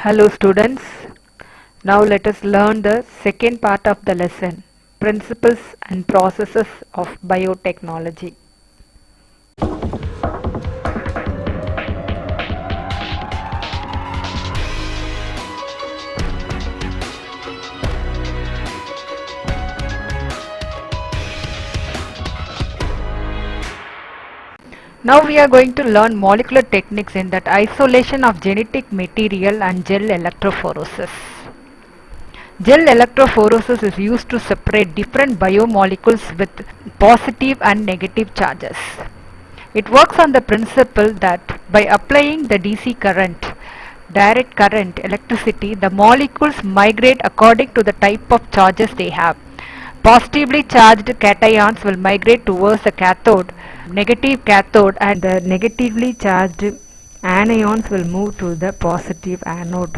Hello students, now let us learn the second part of the lesson, Principles and Processes of Biotechnology. Now we are going to learn molecular techniques in that isolation of genetic material and gel electrophoresis. Gel electrophoresis is used to separate different biomolecules with positive and negative charges. It works on the principle that by applying the DC current, direct current, electricity, the molecules migrate according to the type of charges they have. Positively charged cations will migrate towards the cathode, negative cathode, and the negatively charged anions will move to the positive anode.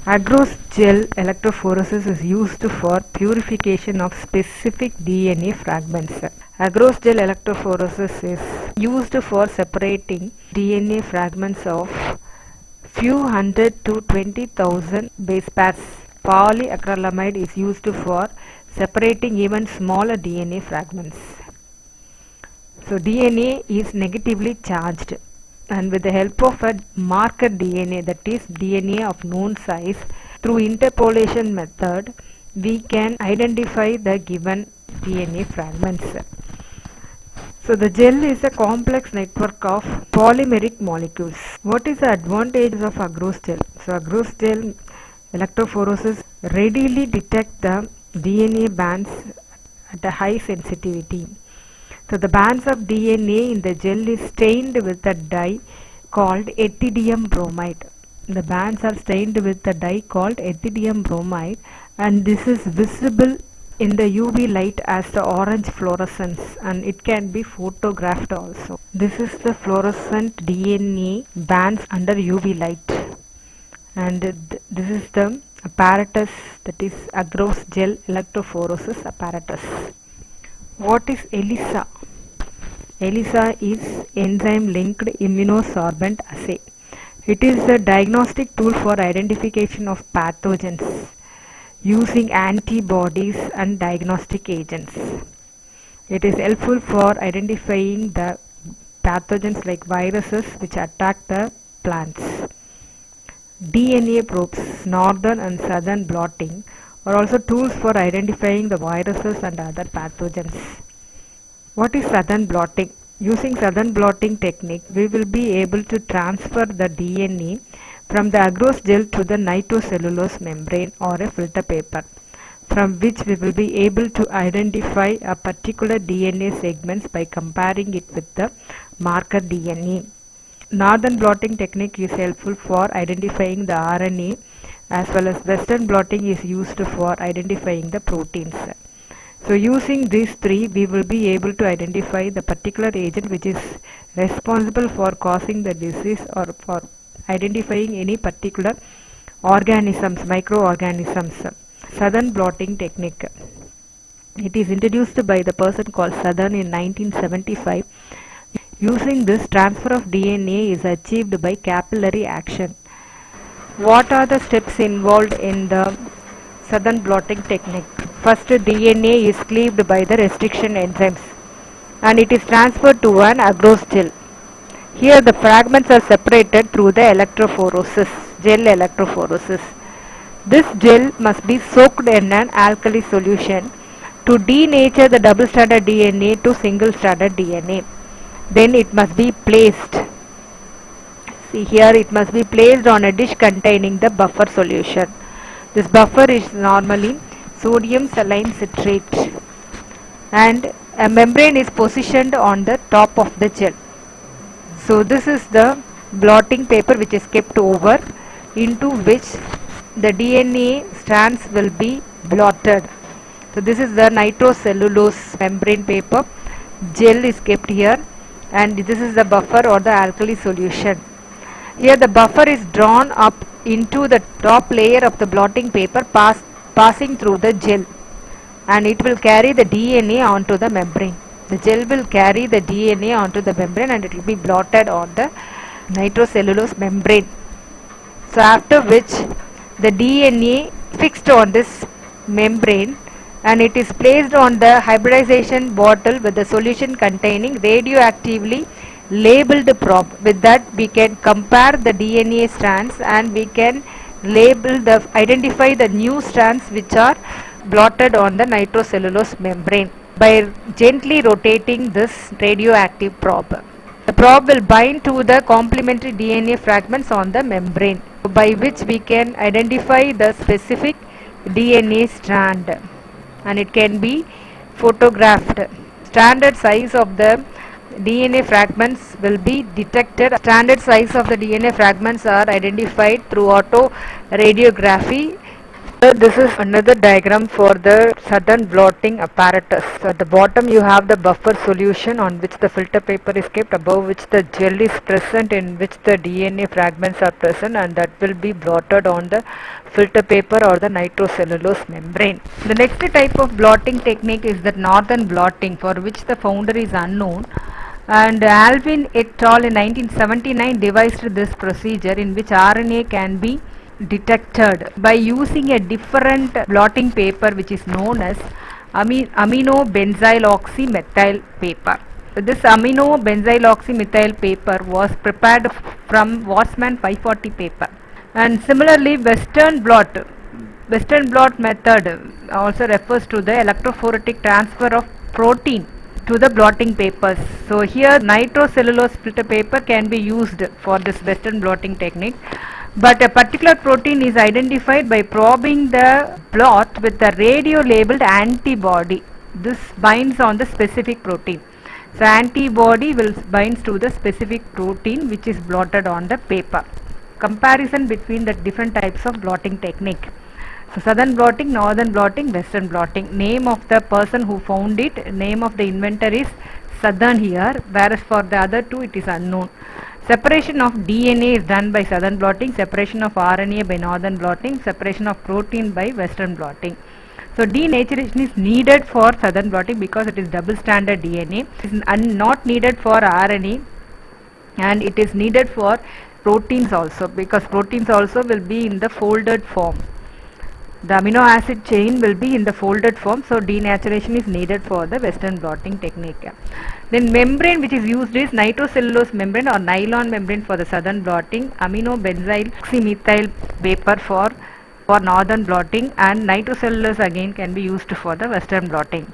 Agarose gel electrophoresis is used for purification of specific DNA fragments. Agarose gel electrophoresis is used for separating DNA fragments of few hundred to 20,000 base pairs. Polyacrylamide is used for separating even smaller DNA fragments. So DNA is negatively charged, and with the help of a marker DNA, that is DNA of known size, through interpolation method we can identify the given DNA fragments. So the gel is a complex network of polymeric molecules. What is the advantage of agarose gel? So agarose gel electrophoresis readily detect the DNA bands at a high sensitivity. So the bands of DNA in the gel is stained with a dye called ethidium bromide. The bands are stained with a dye called ethidium bromide, and this is visible in the UV light as the orange fluorescence, and it can be photographed also. This is the fluorescent DNA bands under UV light, and this is the apparatus, that is agarose gel electrophoresis apparatus. What is ELISA? ELISA is enzyme linked immunosorbent assay. It is a diagnostic tool for identification of pathogens using antibodies and diagnostic agents. It is helpful for identifying the pathogens like viruses which attack the plants. DNA probes, northern and southern blotting, are also tools for identifying the viruses and other pathogens. What is southern blotting? Using southern blotting technique, we will be able to transfer the DNA from the agarose gel to the nitrocellulose membrane or a filter paper, from which we will be able to identify a particular DNA segments by comparing it with the marker DNA. Northern blotting technique is helpful for identifying the RNA, as well as western blotting is used for identifying the proteins. So using these three, we will be able to identify the particular agent which is responsible for causing the disease or for identifying any particular organisms, microorganisms. Southern blotting technique. It is introduced by the person called Southern in 1975. Using this, transfer of DNA is achieved by capillary action. What are the steps involved in the southern blotting technique? First, DNA is cleaved by the restriction enzymes and it is transferred to an agarose gel. Here the fragments are separated through the electrophoresis, gel electrophoresis. This gel must be soaked in an alkali solution to denature the double-stranded DNA to single-stranded DNA. Then it must be placed. See here, it must be placed on a dish containing the buffer solution. This buffer is normally sodium saline citrate, and a membrane is positioned on the top of the gel. So this is the blotting paper which is kept over, into which the DNA strands will be blotted. So this is the nitrocellulose membrane paper. Gel is kept here, and this is the buffer or the alkali solution. Here the buffer is drawn up into the top layer of the blotting paper passing through the gel, and it will carry the DNA onto the membrane. The gel will carry the DNA onto the membrane and it will be blotted on the nitrocellulose membrane. So after which the DNA fixed on this membrane and it is placed on the hybridization bottle with the solution containing radioactively labeled probe. With that we can compare the DNA strands and we can identify the new strands which are blotted on the nitrocellulose membrane by gently rotating this radioactive probe. The probe will bind to the complementary DNA fragments on the membrane, by which we can identify the specific DNA strand, and it can be photographed. Standard size of the DNA fragments will be detected. Standard size of the DNA fragments are identified through autoradiography. This is another diagram for the southern blotting apparatus. So at the bottom you have the buffer solution on which the filter paper is kept, above which the gel is present in which the DNA fragments are present, and that will be blotted on the filter paper or the nitrocellulose membrane. The next type of blotting technique is the northern blotting, for which the founder is unknown, and Alvin et al. In 1979 devised this procedure in which RNA can be detected by using a different blotting paper which is known as amino-benzyloxymethyl paper. This amino-benzyloxymethyl paper was prepared from Wassmann 540 paper, and similarly Western blot method also refers to the electrophoretic transfer of protein to the blotting papers. So here nitrocellulose filter paper can be used for this Western blotting technique, but a particular protein is identified by probing the blot with a radio labeled antibody. This binds on the specific protein. So antibody will binds to the specific protein which is blotted on the paper. Comparison between the different types of blotting technique. So southern blotting, northern blotting, western blotting. Name of the person who found it, name of the inventor is southern here, whereas for the other two it is unknown. Separation of DNA is done by southern blotting, separation of RNA by northern blotting, separation of protein by western blotting. So denaturation is needed for southern blotting because it is double stranded DNA. It is not needed for RNA, and it is needed for proteins also, because proteins also will be in the folded form. The amino acid chain will be in the folded form, so denaturation is needed for the western blotting technique. Then membrane which is used is nitrocellulose membrane or nylon membrane for the southern blotting, amino-benzyloxymethyl paper for northern blotting, and nitrocellulose again can be used for the western blotting.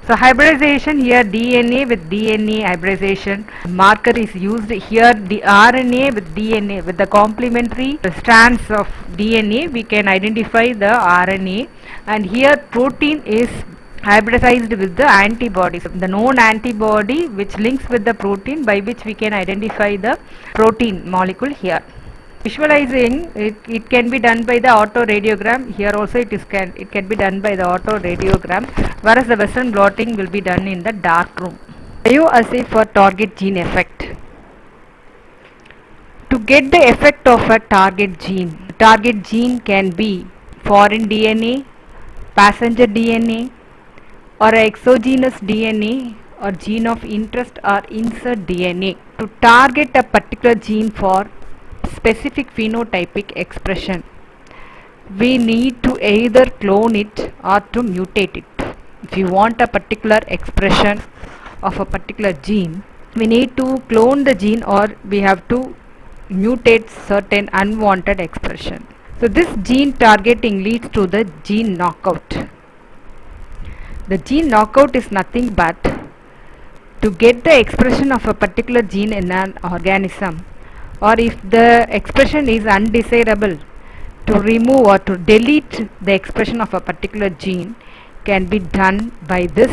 So hybridization, here DNA with DNA hybridization marker is used. Here the RNA with DNA with the complementary strands of DNA we can identify the RNA, and here protein is hybridized with the antibodies, the known antibody which links with the protein, by which we can identify the protein molecule here. Visualizing it can be done by the autoradiogram. Here also it can be done by the autoradiogram, whereas the western blotting will be done in the dark room. Bioassay for target gene effect. To get the effect of a target gene can be foreign DNA, passenger DNA, or exogenous DNA, or gene of interest or insert DNA. To target a particular gene for specific phenotypic expression, we need to either clone it or to mutate it. If you want a particular expression of a particular gene, we need to clone the gene or we have to mutate certain unwanted expression. So this gene targeting leads to the gene knockout. The gene knockout is nothing but to get the expression of a particular gene in an organism, or if the expression is undesirable, to remove or to delete the expression of a particular gene can be done by this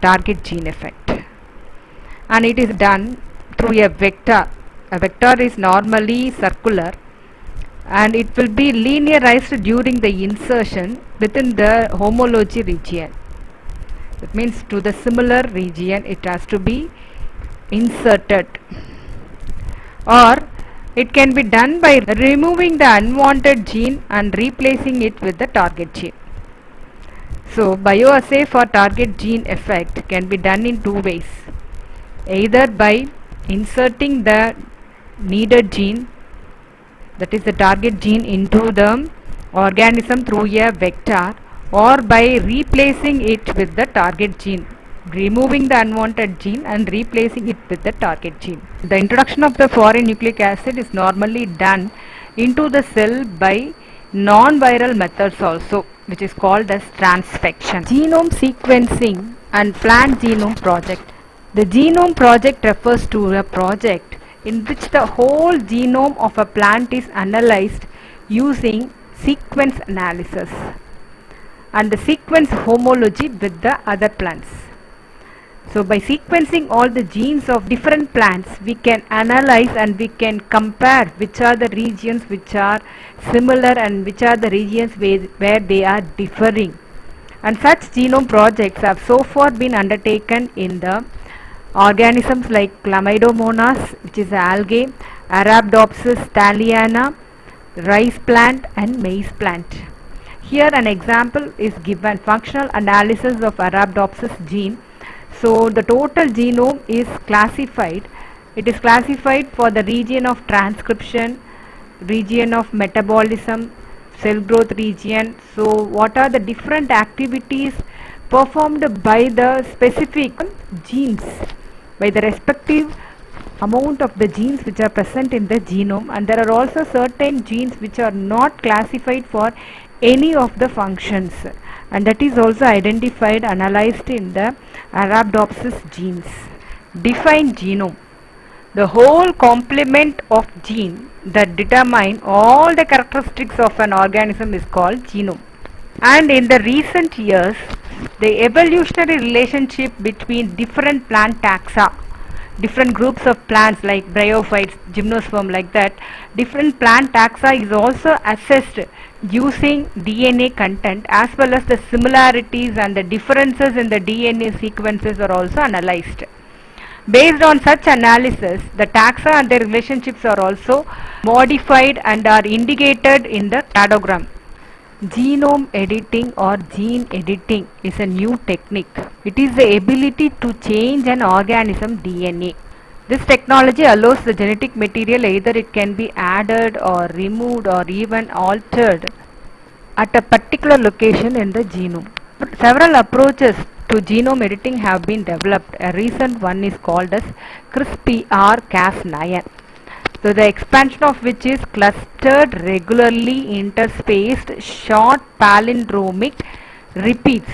target gene effect, and it is done through a vector. A vector is normally circular and it will be linearized during the insertion within the homology region. That means to the similar region it has to be inserted, or it can be done by removing the unwanted gene and replacing it with the target gene. So bioassay for target gene effect can be done in two ways, either by inserting the needed gene that is the target gene, into the organism through a vector, or by replacing it with the target gene, removing the unwanted gene and replacing it with the target gene. The introduction of the foreign nucleic acid is normally done into the cell by non-viral methods also, which is called as transfection. Genome sequencing and plant genome project. The genome project refers to a project in which the whole genome of a plant is analyzed using sequence analysis and the sequence homology with the other plants. So by sequencing all the genes of different plants, we can analyze and we can compare which are the regions which are similar and which are the regions where they are differing. And such genome projects have so far been undertaken in the organisms like Chlamydomonas, which is algae, Arabidopsis thaliana, rice plant and maize plant. Here an example is given: functional analysis of Arabidopsis gene. So the total genome is classified. It is classified for the region of transcription, region of metabolism, cell growth region. So what are the different activities performed by the specific genes, by the respective amount of the genes which are present in the genome, and there are also certain genes which are not classified for any of the functions, and that is also identified, analyzed in the Arabidopsis genes. Define genome. The whole complement of gene that determine all the characteristics of an organism is called genome. And in the recent years, the evolutionary relationship between different plant taxa, different groups of plants like bryophytes, gymnosperm, like that, different plant taxa is also assessed using DNA content, as well as the similarities and the differences in the DNA sequences are also analyzed. Based on such analysis, the taxa and their relationships are also modified and are indicated in the cladogram. Genome editing or gene editing is a new technique. It is the ability to change an organism DNA. This technology allows the genetic material, either it can be added or removed or even altered at a particular location in the genome. Several approaches to genome editing have been developed. A recent one is called as CRISPR-Cas9. So the expansion of which is clustered regularly interspaced short palindromic repeats,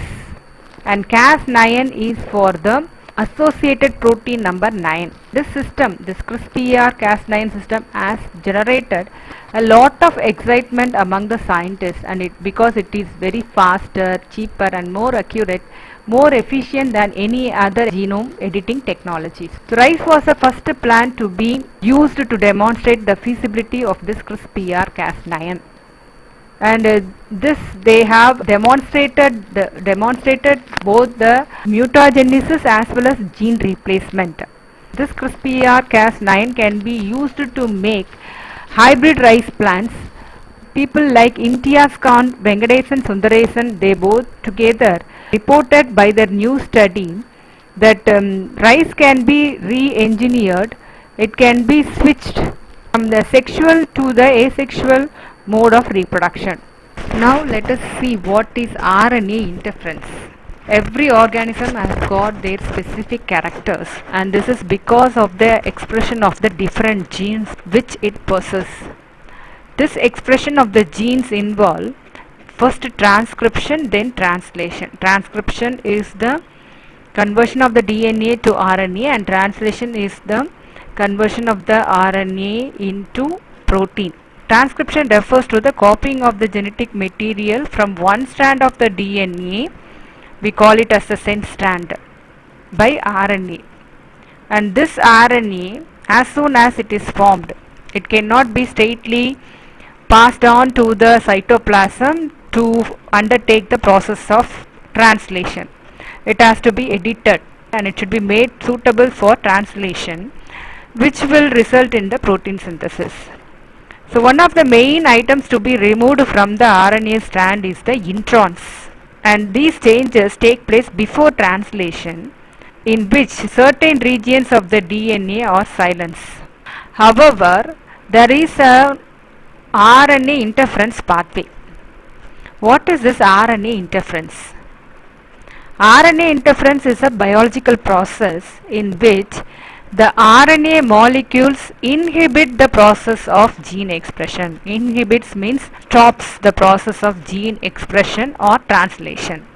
and Cas9 is for the associated protein number 9. This system, this CRISPR-Cas9 system, has generated a lot of excitement among the scientists, and because it is very faster, cheaper and more accurate, more efficient than any other genome editing technologies. So rice was the first plant to be used to demonstrate the feasibility of this CRISPR-Cas9. And this they have demonstrated both the mutagenesis as well as gene replacement. This CRISPR-Cas9 can be used to make hybrid rice plants. People like Imtiaz Khan, Venkatesan Sundaresan, they both together reported by their new study that rice can be re-engineered. It can be switched from the sexual to the asexual mode of reproduction. Now let us see what is RNA interference. Every organism has got their specific characters, and this is because of the expression of the different genes which it possesses. This expression of the genes involve first transcription, then translation. Transcription is the conversion of the DNA to RNA, and translation is the conversion of the RNA into protein. Transcription refers to the copying of the genetic material from one strand of the DNA, we call it as the sense strand, by RNA. And this RNA, as soon as it is formed, it cannot be straightly passed on to the cytoplasm to undertake the process of translation. It has to be edited, and it should be made suitable for translation, which will result in the protein synthesis. So one of the main items to be removed from the RNA strand is the introns, and these changes take place before translation, in which certain regions of the DNA are silenced. However, there is a RNA interference pathway. What is this RNA interference? RNA interference is a biological process in which the RNA molecules inhibit the process of gene expression. Inhibits means stops the process of gene expression or translation.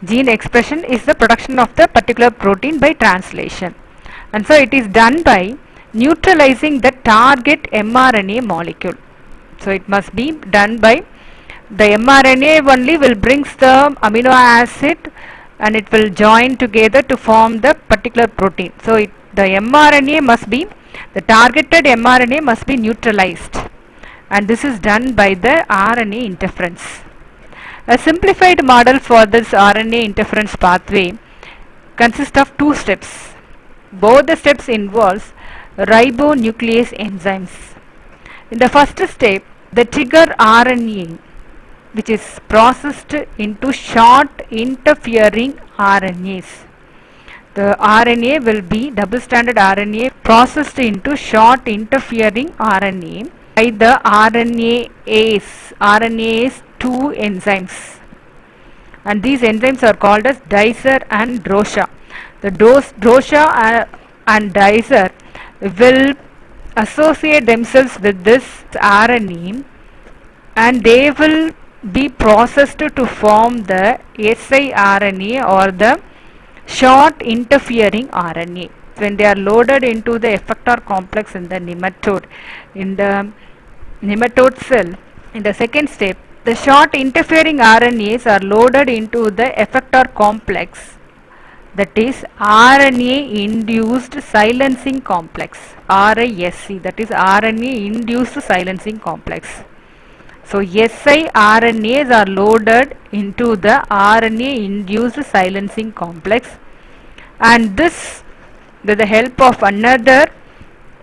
Gene expression is the production of the particular protein by translation, and so it is done by neutralizing the target mRNA molecule. So it must be done by the mRNA only will brings the amino acid and it will join together to form the particular protein. So the mRNA must be, the targeted mRNA must be neutralized, and this is done by the RNA interference. A simplified model for this RNA interference pathway consists of two steps. Both the steps involves ribonuclease enzymes. In the first step, the trigger RNA, which is processed into short interfering RNAs. The RNA will be double-stranded RNA processed into short interfering RNA by the RNase 2 enzymes, and these enzymes are called as Dicer and Drosha. The Drosha and Dicer will associate themselves with this RNA, and they will be processed to form the siRNA or the short interfering RNA. When they are loaded into the effector complex in the nematode, cell, in the second step, the short interfering RNAs are loaded into the effector complex, that is RNA induced silencing complex, RISC, that is RNA induced silencing complex. So siRNAs are loaded into the RNA induced silencing complex, and this with the help of another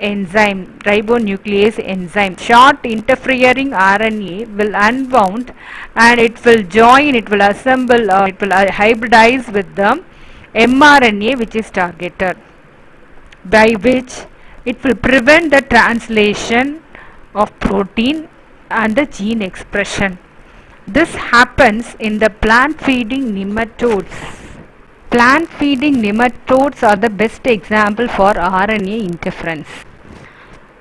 enzyme, ribonuclease enzyme, short interfering RNA will unwound and it will join, it will assemble, or it will hybridize with the mRNA which is targeted, by which it will prevent the translation of protein and the gene expression. This happens in the plant feeding nematodes. Plant feeding nematodes are the best example for RNA interference.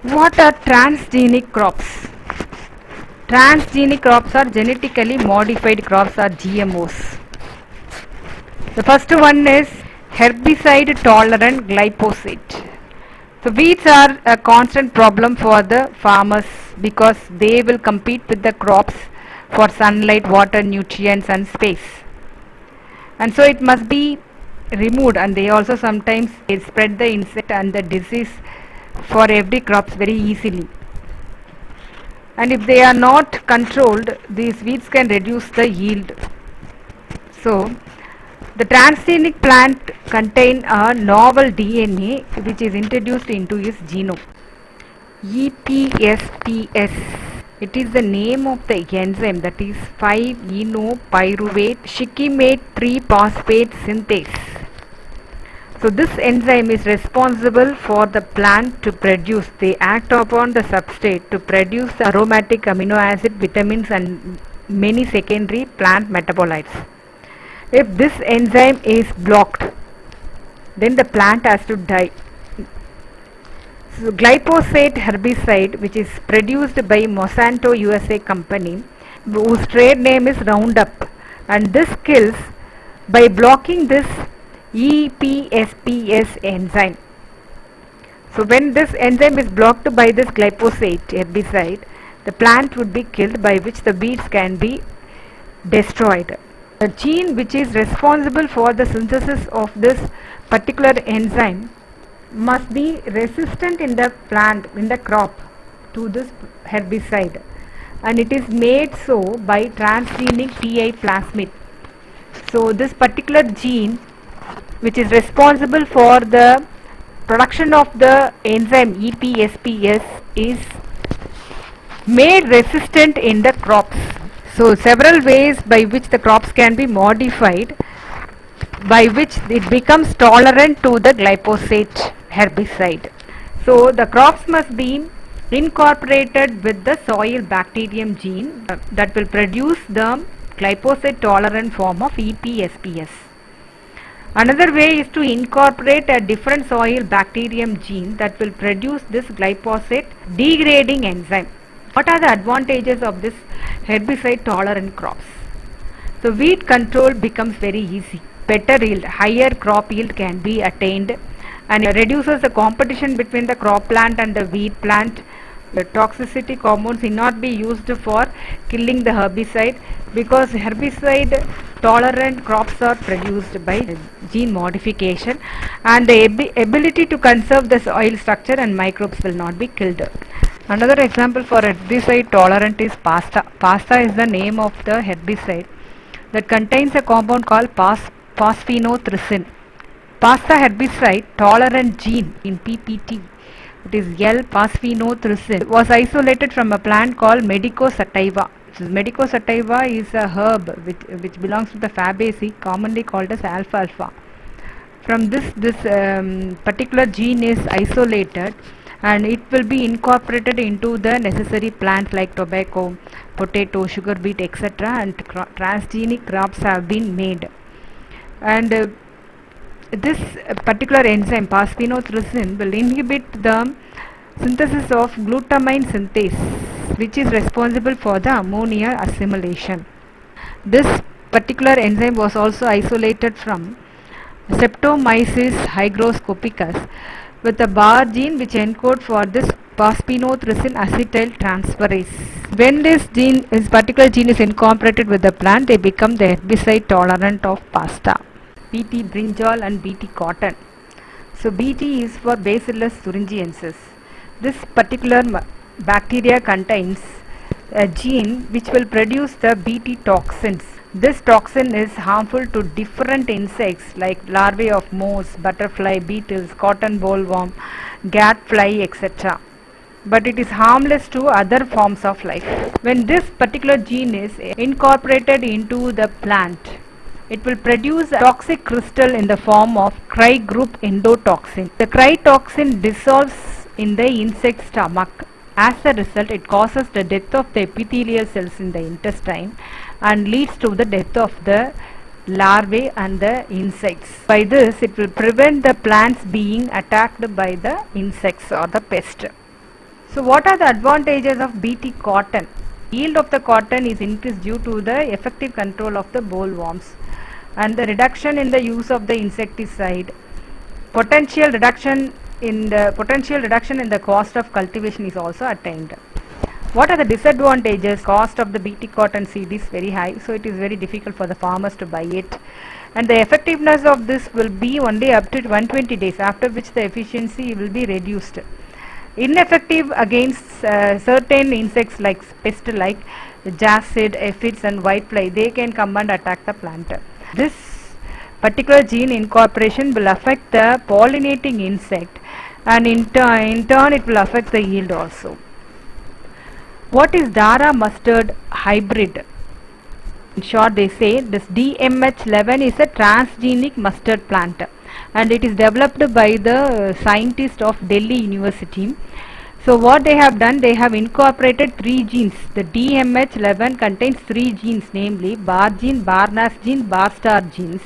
What are transgenic crops? Transgenic crops are genetically modified crops, or GMOs. The first one is herbicide tolerant glyphosate. So weeds are a constant problem for the farmers because they will compete with the crops for sunlight, water, nutrients and space, and so it must be removed, and they also sometimes spread the insect and the disease for every crops very easily, and if they are not controlled, these weeds can reduce the yield. So the transgenic plant contain a novel DNA which is introduced into its genome, EPSPS. It is the name of the enzyme, that is 5-enopyruvate shikimate 3-phosphate synthase. So this enzyme is responsible for the plant to produce, they act upon the substrate to produce the aromatic amino acid, vitamins and many secondary plant metabolites. If this enzyme is blocked, then the plant has to die. So glyphosate herbicide, which is produced by Monsanto USA company, whose trade name is Roundup, and this kills by blocking this EPSPS enzyme. So when this enzyme is blocked by this glyphosate herbicide, the plant would be killed, by which the weeds can be destroyed. The gene which is responsible for the synthesis of this particular enzyme must be resistant in the plant, in the crop, to this herbicide, and it is made so by transgenic TI plasmid. So this particular gene which is responsible for the production of the enzyme EPSPS is made resistant in the crops. So several ways by which the crops can be modified, by which it becomes tolerant to the glyphosate herbicide. So the crops must be incorporated with the soil bacterium gene that will produce the glyphosate tolerant form of EPSPS. Another way is to incorporate a different soil bacterium gene that will produce this glyphosate degrading enzyme. What are the advantages of this herbicide tolerant crops? So weed control becomes very easy. Better yield, higher crop yield can be attained, and it reduces the competition between the crop plant and the weed plant. The toxicity hormones will not be used for killing the herbicide, because herbicide tolerant crops are produced by gene modification, and the ability to conserve the soil structure and microbes will not be killed. Another example for herbicide tolerant is pasta. Pasta is the name of the herbicide that contains a compound called phosphenothrixin. Pasta herbicide tolerant gene in PPT, it is L-phosphenothrixin, was isolated from a plant called Medico sativa. Medico sativa is a herb which belongs to the Fabaceae, commonly called as alfalfa. From this particular gene is isolated, and it will be incorporated into the necessary plants like tobacco, potato, sugar beet, etc., and transgenic crops have been made. And this particular enzyme phosphenothrixin will inhibit the synthesis of glutamine synthase, which is responsible for the ammonia assimilation. This particular enzyme was also isolated from Streptomyces hygroscopicus with a bar gene which encodes for this phosphenothrixin acetyl transferase. When this particular gene is incorporated with the plant, they become the herbicide tolerant of pasta. BT brinjal and BT cotton. So BT is for Bacillus thuringiensis. This particular bacteria contains a gene which will produce the BT toxins. This toxin is harmful to different insects like larvae of moths, butterfly, beetles, cotton bollworm, gadfly, etc. But it is harmless to other forms of life. When this particular gene is incorporated into the plant, it will produce a toxic crystal in the form of Cry group endotoxin. The Cry toxin dissolves in the insect stomach. As a result, it causes the death of the epithelial cells in the intestine and leads to the death of the larvae and the insects. By this, it will prevent the plants being attacked by the insects or the pest. So what are the advantages of BT cotton? Yield of the cotton is increased due to the effective control of the bollworms and the reduction in the use of the insecticide. Potential reduction in the cost of cultivation is also attained. What are the disadvantages? Cost of the BT cotton seed is very high, so it is very difficult for the farmers to buy it, and the effectiveness of this will be only up to 120 days, after which the efficiency will be reduced. Ineffective against certain insects like pests like jacid, aphids and whitefly. They can come and attack the plant. This particular gene incorporation will affect the pollinating insect, and in turn it will affect the yield also. What is Dara mustard hybrid? In short, they say this DMH11 is a transgenic mustard plant, and it is developed by the scientists of Delhi University. So what they have done, they have incorporated 3 genes. The DMH11 contains 3 genes, namely bar gene, barnas gene, bar star genes,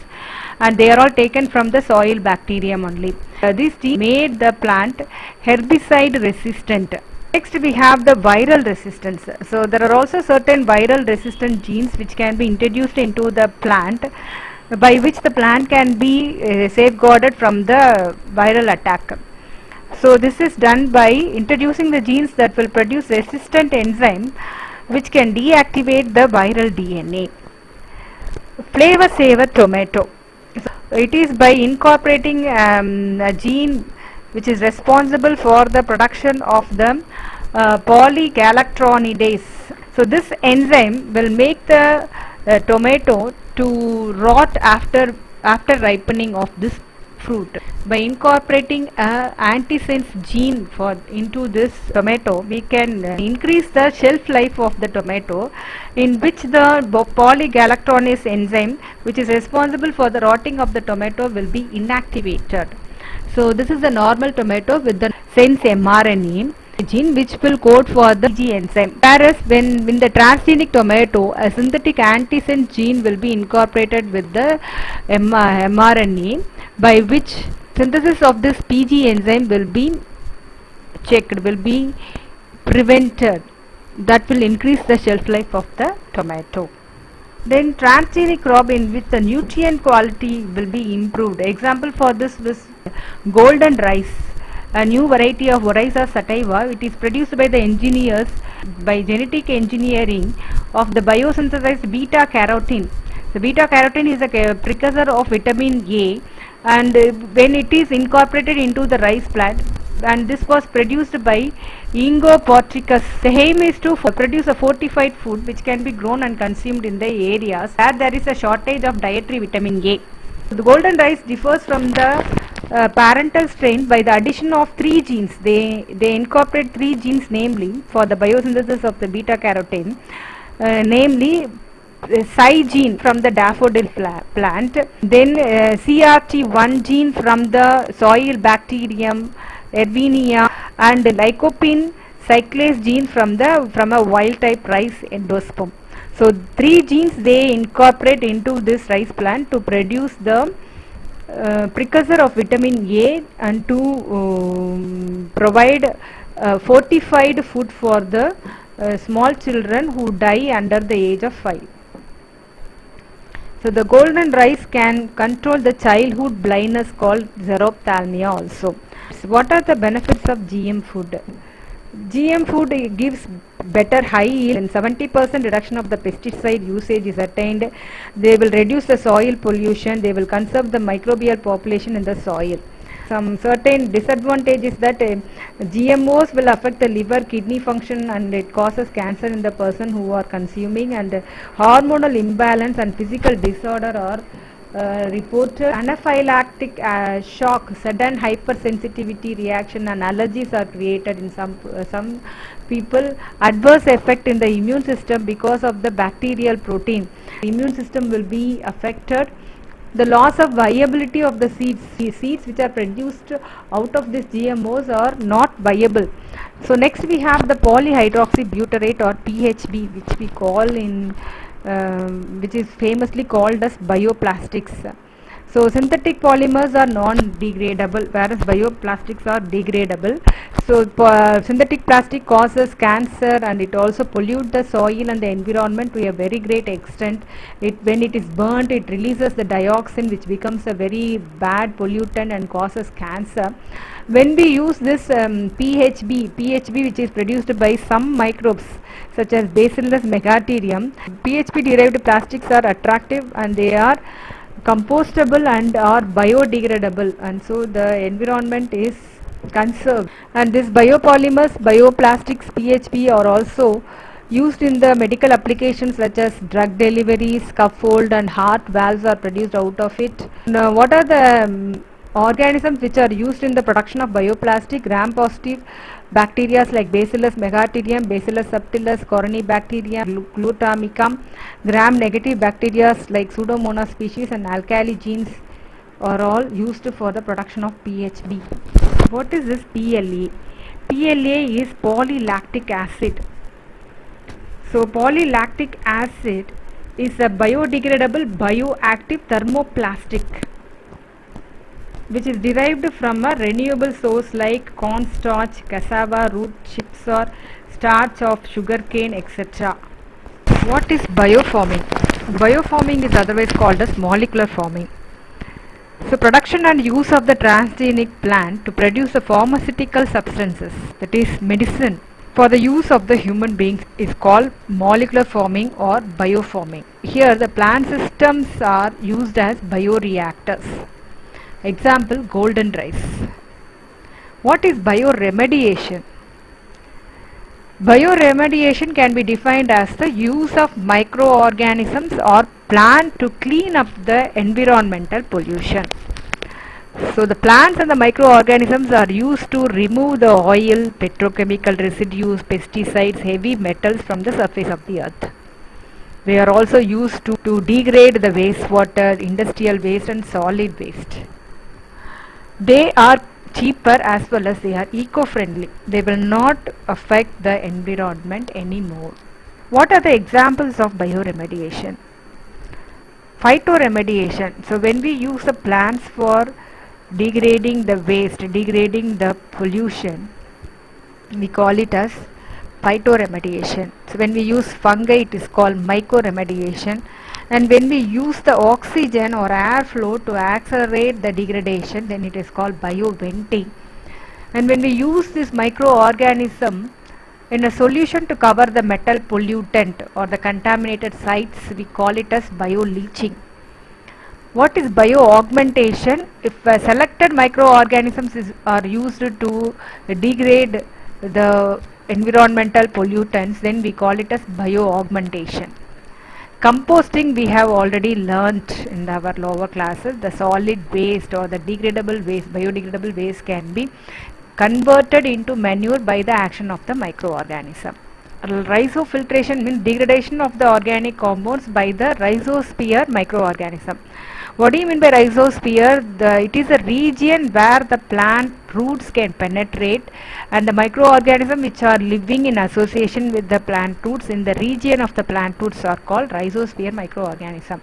and they are all taken from the soil bacterium only. These genes made the plant herbicide resistant. Next we have the viral resistance. So there are also certain viral resistant genes which can be introduced into the plant, by which the plant can be safeguarded from the viral attack. So this is done by introducing the genes that will produce resistant enzyme which can deactivate the viral DNA. Flavor saver tomato. So it is by incorporating a gene which is responsible for the production of the polygalactronidase. So this enzyme will make the tomato to rot after ripening of this fruit. By incorporating a antisense gene into this tomato, we can increase the shelf life of the tomato, in which the polygalactronidase enzyme, which is responsible for the rotting of the tomato, will be inactivated. So this is a normal tomato with the sense mRNA. gene which will code for the PG enzyme. Whereas when the transgenic tomato, a synthetic antisense gene will be incorporated with the mRNA, by which synthesis of this PG enzyme will be checked, will be prevented. That will increase the shelf life of the tomato. Then transgenic crop in which the nutrient quality will be improved. Example for this was golden rice, a new variety of Oryza sativa. It is produced by the engineers by genetic engineering of the biosynthesized beta carotene. The beta carotene is a precursor of vitamin A, and when it is incorporated into the rice plant, and this was produced by Ingo Portricus. The aim is to produce a fortified food which can be grown and consumed in the areas where there is a shortage of dietary vitamin A. The golden rice differs from the parental strain by the addition of 3 genes. They incorporate 3 genes, namely for the biosynthesis of the beta carotene, namely Psi gene from the daffodil plant, then CRT1 gene from the soil bacterium Erwinia, and lycopene cyclase gene from a wild type rice endosperm. So 3 genes they incorporate into this rice plant to produce the precursor of vitamin A, and to provide fortified food for the small children who die under the age of 5. So the golden rice can control the childhood blindness called xerophthalmia also. So what are the benefits of GM food? GM food gives better high yield, and 70% reduction of the pesticide usage is attained. They will reduce the soil pollution. They will conserve the microbial population in the soil. Some certain disadvantages that GMOs will affect the liver, kidney function, and it causes cancer in the person who are consuming, and hormonal imbalance and physical disorder are reported. Anaphylactic shock, sudden hypersensitivity reaction, and allergies are created in some people. Adverse effect in the immune system because of the bacterial protein. The immune system will be affected. The loss of viability of the seeds. The seeds which are produced out of these GMOs are not viable. So next we have the polyhydroxybutyrate, or PHB, which we call in which is famously called as bioplastics. So synthetic polymers are non-degradable, whereas bioplastics are degradable. So synthetic plastic causes cancer, and it also pollutes the soil and the environment to a very great extent. When it is burnt, it releases the dioxin, which becomes a very bad pollutant and causes cancer. When we use this PHB which is produced by some microbes such as Bacillus megaterium, PHB derived plastics are attractive, and they are compostable and are biodegradable, and so the environment is conserved. And these biopolymers, bioplastics, PHB are also used in the medical applications such as drug delivery, scaffold, and heart valves are produced out of it. Now, what are the organisms which are used in the production of bioplastic? Gram-positive bacteria like Bacillus megaterium, Bacillus subtilis, Corynebacterium, Glutamicum. Gram-negative bacteria like Pseudomonas species and alkali genes are all used for the production of PHB. What is this PLA? PLA is polylactic acid. So polylactic acid is a biodegradable bioactive thermoplastic which is derived from a renewable source like cornstarch, cassava root chips, or starch of sugarcane, etc. What is bioforming? Bioforming is otherwise called as molecular forming. So production and use of the transgenic plant to produce the pharmaceutical substances, that is medicine, for the use of the human beings is called molecular forming or bioforming. Here the plant systems are used as bioreactors. Example, golden rice. What is bioremediation? Bioremediation can be defined as the use of microorganisms or plant to clean up the environmental pollution. So the plants and the microorganisms are used to remove the oil, petrochemical residues, pesticides, heavy metals from the surface of the earth. They are also used to degrade the wastewater, industrial waste, and solid waste. They are cheaper as well as they are eco-friendly. They will not affect the environment anymore. What are the examples of bioremediation? Phytoremediation. So when we use the plants for degrading the waste, degrading the pollution, we call it as phytoremediation. So when we use fungi, it is called mycoremediation. And when we use the oxygen or airflow to accelerate the degradation, then it is called bioventing. And when we use this microorganism in a solution to cover the metal pollutant or the contaminated sites, we call it as bioleaching. What is bioaugmentation? If selected microorganisms are used to degrade the environmental pollutants, then we call it as bioaugmentation. Composting we have already learnt in our lower classes. The solid waste or the degradable waste, biodegradable waste can be converted into manure by the action of the microorganism. Rhizofiltration means degradation of the organic compounds by the rhizosphere microorganism. What do you mean by rhizosphere? It is a region where the plant roots can penetrate, and the microorganisms which are living in association with the plant roots in the region of the plant roots are called rhizosphere microorganism.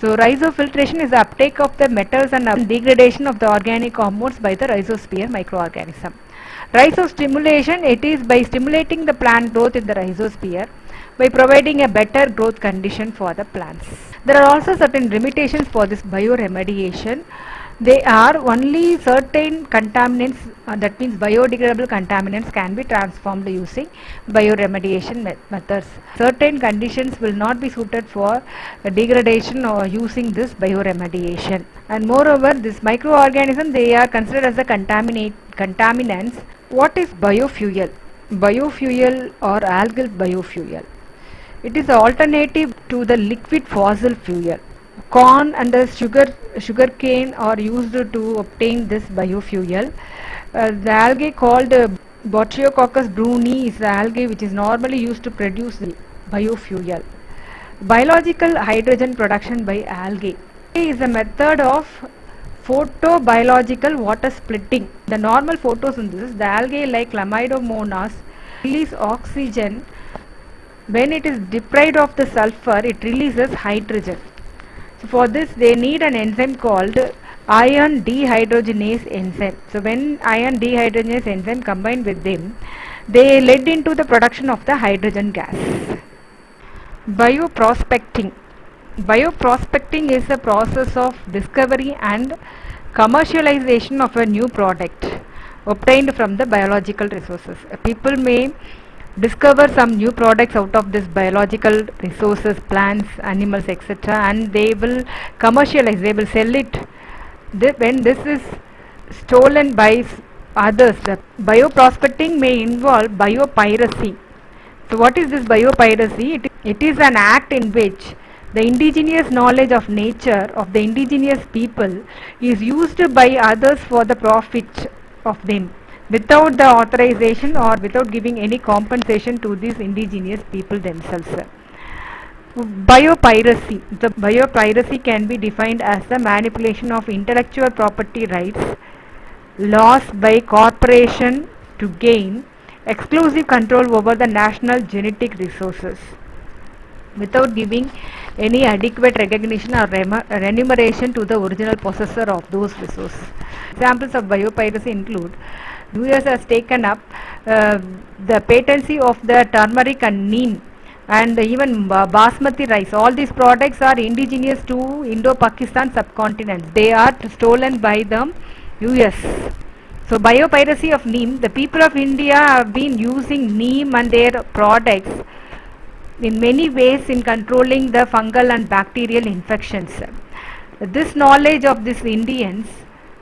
So rhizofiltration is the uptake of the metals and degradation of the organic compounds by the rhizosphere microorganism. Rhizostimulation, it is by stimulating the plant growth in the rhizosphere by providing a better growth condition for the plants. There are also certain limitations for this bioremediation. They are only certain contaminants, that means biodegradable contaminants can be transformed using bioremediation methods. Certain conditions will not be suited for degradation or using this bioremediation. And moreover, this microorganism, they are considered as the contaminants. What is biofuel? Biofuel or algal biofuel. It is an alternative to the liquid fossil fuel. Corn and the sugarcane are used to obtain this biofuel. The algae called Botrychococcus bruni is the algae which is normally used to produce the biofuel. Biological hydrogen production by algae is a method of photobiological water splitting. The normal photosynthesis, the algae like Chlamydomonas release oxygen. When it is deprived of the sulfur, it releases hydrogen. So for this they need an enzyme called iron dehydrogenase enzyme. So when iron dehydrogenase enzyme combined with them, they led into the production of the hydrogen gas. Bioprospecting. Bioprospecting is the process of discovery and commercialization of a new product obtained from the biological resources. People may discover some new products out of this biological resources, plants, animals, etc., and they will commercialize, they will sell it. When this is stolen by others, the bioprospecting may involve biopiracy. So what is this biopiracy? It is an act in which the indigenous knowledge of nature of the indigenous people is used by others for the profit of them, without the authorization or without giving any compensation to these indigenous people themselves. Biopiracy. The biopiracy can be defined as the manipulation of intellectual property rights laws by corporation to gain exclusive control over the national genetic resources without giving any adequate recognition or remuneration to the original possessor of those resources. Examples of biopiracy include US has taken up the patency of the turmeric and neem and even basmati rice. All these products are indigenous to Indo-Pakistan subcontinent. They are stolen by the US. So biopiracy of neem, the people of India have been using neem and their products in many ways in controlling the fungal and bacterial infections. This knowledge of these Indians,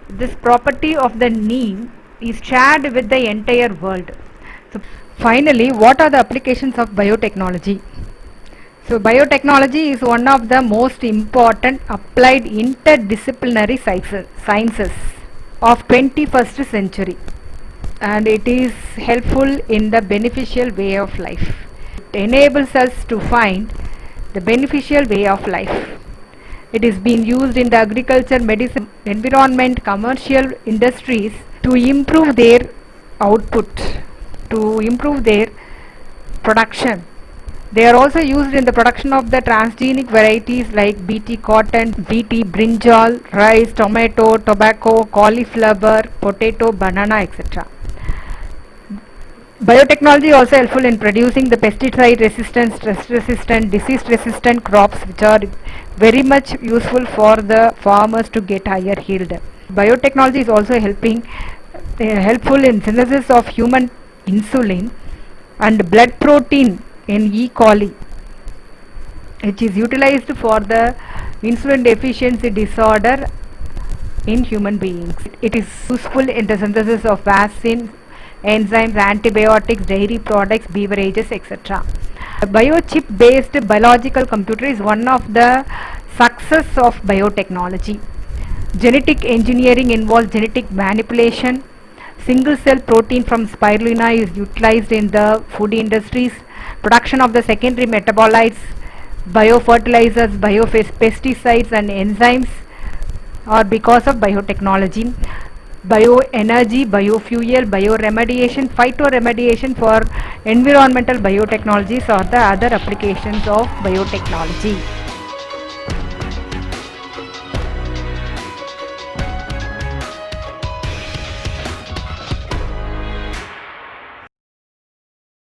this property of the neem is shared with the entire world. So finally, what are the applications of biotechnology? So biotechnology is one of the most important applied interdisciplinary sciences of 21st century, and it is helpful in the beneficial way of life. It enables us to find the beneficial way of life. It is being used in the agriculture, medicine, environment, commercial industries to improve their output, to improve their production. They are also used in the production of the transgenic varieties like BT cotton, BT brinjal, rice, tomato, tobacco, cauliflower, potato, banana, etc. Biotechnology is also helpful in producing the pesticide resistant, stress resistant, disease resistant crops, which are very much useful for the farmers to get higher yield. Biotechnology is also helpful in synthesis of human insulin and blood protein in E. coli, which is utilized for the insulin deficiency disorder in human beings. It is useful in the synthesis of vaccines, enzymes, antibiotics, dairy products, beverages, etc. A biochip based biological computer is one of the success of biotechnology. Genetic engineering involves genetic manipulation. Single cell protein from spirulina is utilized in the food industries. Production of the secondary metabolites, biofertilizers, biopesticides and enzymes are because of biotechnology. Bioenergy, biofuel, bioremediation, phytoremediation for environmental biotechnologies are the other applications of biotechnology.